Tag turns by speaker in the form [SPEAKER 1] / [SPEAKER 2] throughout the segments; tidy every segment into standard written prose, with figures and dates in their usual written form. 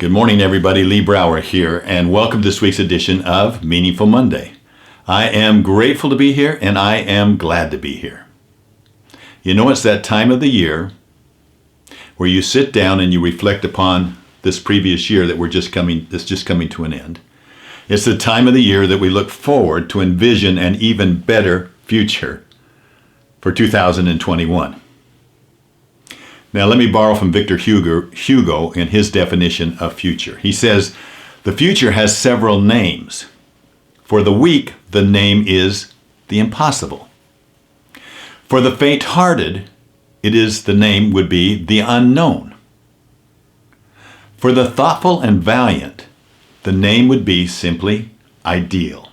[SPEAKER 1] Good morning, everybody. Lee Brower here, and welcome to this week's edition of Meaningful Monday. I am grateful to be here, and I am glad to be here. You know, it's that time of the year where you sit down and you reflect upon this previous year that's just coming to an end. It's the time of the year that we look forward to envision an even better future for 2021. Now, let me borrow from Victor Hugo in his definition of future. He says, the future has several names. For the weak, the name is the impossible. For the faint-hearted, the name would be the unknown. For the thoughtful and valiant, the name would be simply ideal.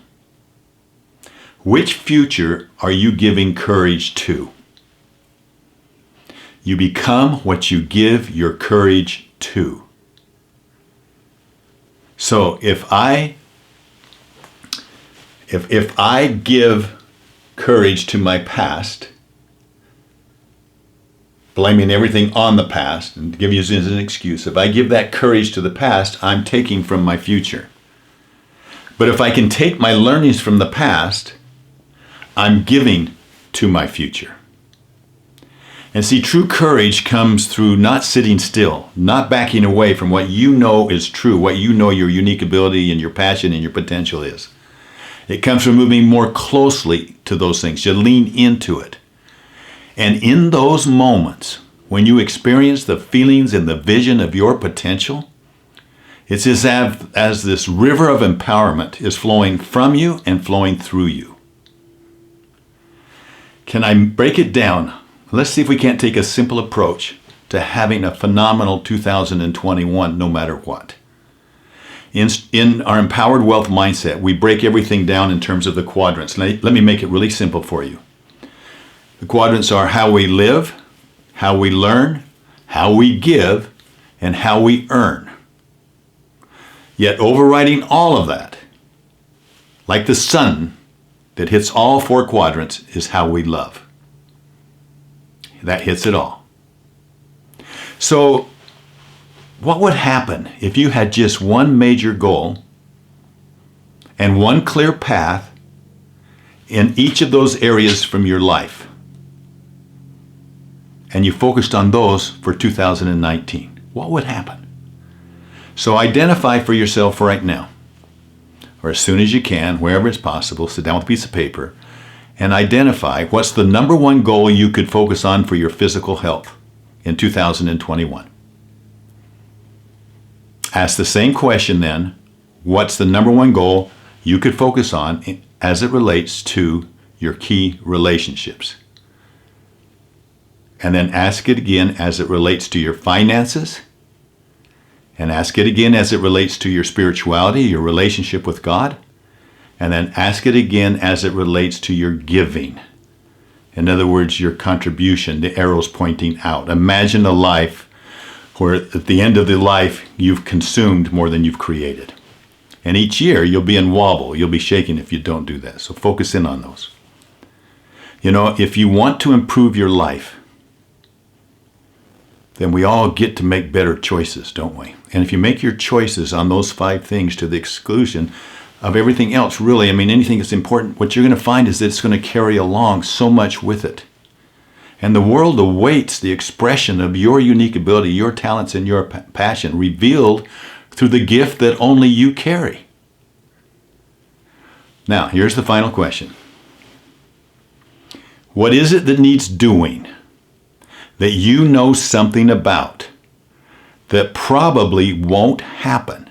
[SPEAKER 1] Which future are you giving courage to? You become what you give your courage to. So if I give courage to my past, blaming everything on the past, and to give you as an excuse, if I give that courage to the past, I'm taking from my future. But if I can take my learnings from the past, I'm giving to my future. And see, true courage comes through not sitting still, not backing away from what you know is true, what you know your unique ability and your passion and your potential is. It comes from moving more closely to those things. You lean into it. And in those moments, when you experience the feelings and the vision of your potential, it's as this river of empowerment is flowing from you and flowing through you. Can I break it down? Let's see if we can't take a simple approach to having a phenomenal 2021 no matter what. In our empowered wealth mindset, we break everything down in terms of the quadrants. Let me make it really simple for you. The quadrants are how we live, how we learn, how we give, and how we earn. Yet overriding all of that, like the sun that hits all four quadrants, is how we love. That hits it all. So what would happen if you had just one major goal and one clear path in each of those areas from your life, and you focused on those for 2019? What would happen? So identify for yourself right now, or as soon as you can, wherever it's possible, sit down with a piece of paper and identify what's the number one goal you could focus on for your physical health in 2021. Ask the same question then, what's the number one goal you could focus on as it relates to your key relationships? And then ask it again as it relates to your finances, and ask it again as it relates to your spirituality, your relationship with God, and then ask it again as it relates to your giving. In other words, your contribution, the arrows pointing out. Imagine a life where at the end of the life you've consumed more than you've created. And each year you'll be in wobble, you'll be shaking if you don't do that. So focus in on those. You know, if you want to improve your life, then we all get to make better choices, don't we? And if you make your choices on those 5 things to the exclusion of everything else, really, anything that's important, what you're going to find is that it's going to carry along so much with it. And the world awaits the expression of your unique ability, your talents, and your passion revealed through the gift that only you carry. Now, here's the final question. What is it that needs doing that you know something about that probably won't happen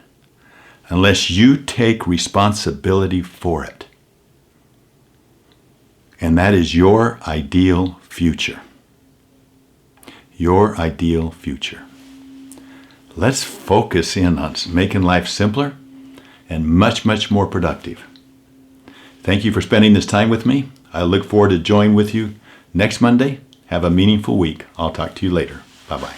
[SPEAKER 1] unless you take responsibility for it? And that is your ideal future. Your ideal future. Let's focus in on making life simpler and much, much more productive. Thank you for spending this time with me. I look forward to joining with you next Monday. Have a meaningful week. I'll talk to you later. Bye-bye.